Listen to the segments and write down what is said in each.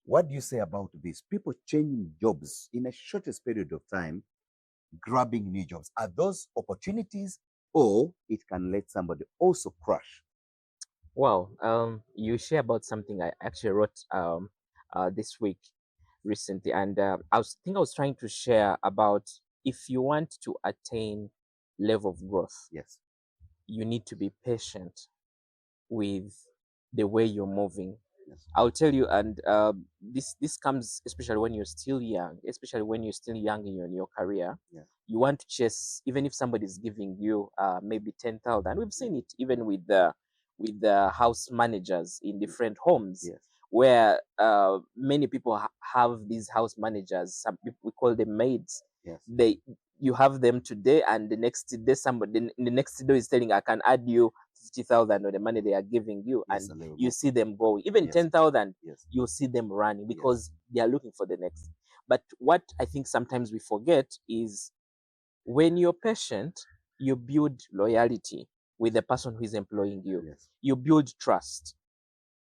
What do you say about this? People changing jobs in a shortest period of time, grabbing new jobs. Are those opportunities, or it can let somebody also crash? Wow, you share about something I actually wrote this week recently, and I was trying to share about if you want to attain level of growth, Yes. you need to be patient with the way you're moving. Yes. I'll tell you, and this comes especially when you're still young, especially when you're still young in your career. Yeah. You want to chase, even if somebody's giving you maybe 10,000. We've seen it even with the house managers in different homes, Yes. where many people have these house managers. Some people, we call them maids. Yes. They You have them today, and the next day somebody in the next day is telling, I can add you 50,000 or the money they are giving you, Yes. and And they will you go. see them going. Even Yes. 10,000, Yes. you'll see them running Yes. because they are looking for the next. But what I think sometimes we forget is when you're patient, you build loyalty with the person who is employing you. Yes. You build trust.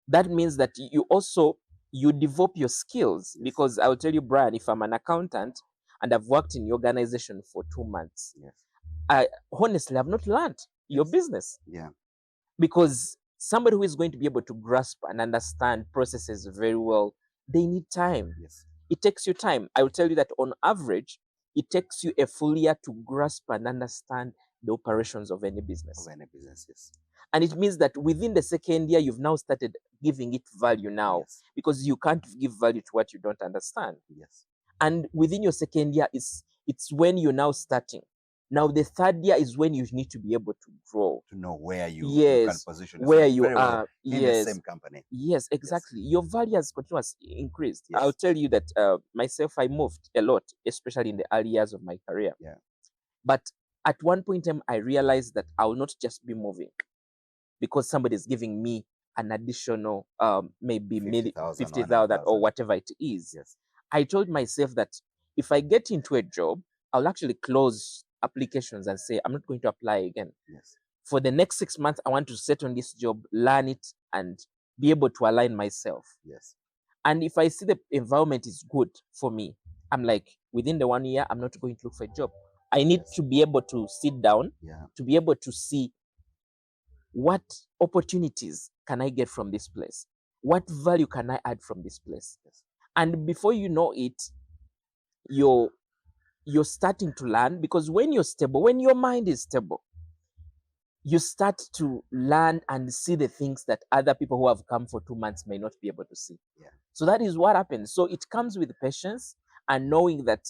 That means that you also you develop your skills, Yes. because I'll tell you, Brian, if I'm an accountant and I've worked in your organization for 2 months, Yes. I honestly have not learned your Yes. business, Yeah. because somebody who is going to be able to grasp and understand processes very well, they need time. Yes. It takes you time. I will tell you that on average, it takes you a full year to grasp and understand the operations of any Of business. any business. Yes. And it means that within the second year, you've now started giving it value now, Yes. because you can't give value to what you don't understand. Yes. And within your second year, it's when you're now starting. Now the third year is when you need to be able to grow. To know where you can Yes, position where yourself you very well are. in the Yes, same company. yes, Yes. exactly. Your value has continuously increased. I'll Yes. tell you that myself, I moved a lot, especially in the early years of my career. Yeah. But at one point in time, I realized that I will not just be moving because somebody is giving me an additional maybe 50,000 or 50,000 or 100,000. whatever it is. Yes. I told myself that if I get into a job, I'll actually close applications and say, I'm not going to apply again. Yes. For the next 6 months, I want to set on this job, learn it, and be able to align myself. Yes. And if I see the environment is good for me, I'm like, within the 1 year, I'm not going to look for a job. I need Yes. to be able to sit down, Yeah. to be able to see what opportunities can I get from this place? What value can I add from this place? Yes. And before you know it, you're you're starting to learn, because when you're stable, when your mind is stable, you start to learn and see the things that other people who have come for 2 months may not be able to see. Yeah. So that is what happens. So it comes with patience and knowing that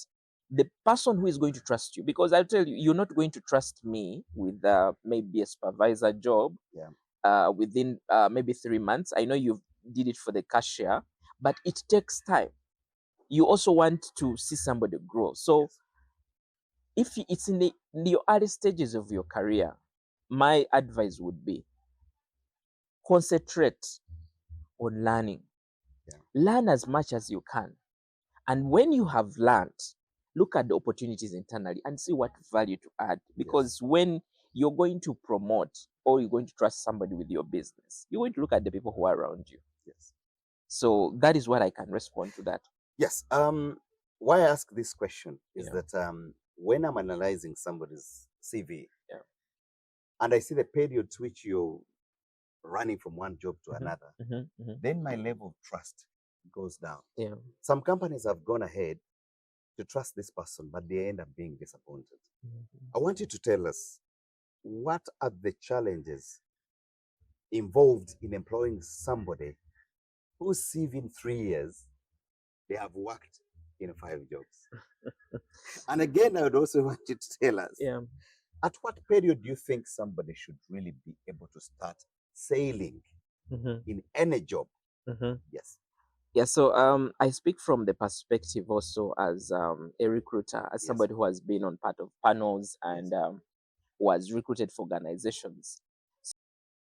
the person who is going to trust you, because I'll tell you, you're not going to trust me with maybe a supervisor job Yeah. within maybe 3 months. I know you did it for the cashier, but it takes time. You also want to see somebody grow. So Yes. if it's in the early stages of your career, my advice would be concentrate on learning. Yeah. Learn as much as you can. And when you have learned, look at the opportunities internally and see what value to add. Yes. Because when you're going to promote or you're going to trust somebody with your business, you're going to look at the people who are around you. Yes. So that is what I can respond to that. Yes. Why I ask this question is Yeah. that when I'm analyzing somebody's CV Yeah. and I see the period to which you're running from one job to Mhm, another, mhm, mhm. then my level of trust goes down. Yeah. Some companies have gone ahead to trust this person, but they end up being disappointed. Mhm. I want you to tell us, what are the challenges involved in employing somebody whose CV in 3 years they have worked in 5 jobs? And again, I would also want you to tell us, Yeah. at what period do you think somebody should really be able to start sailing Mhm, in any job? mhm. Yes. Yeah, so I speak from the perspective also as a recruiter, as Yes. somebody who has been on part of panels Yes. and was recruited for organizations.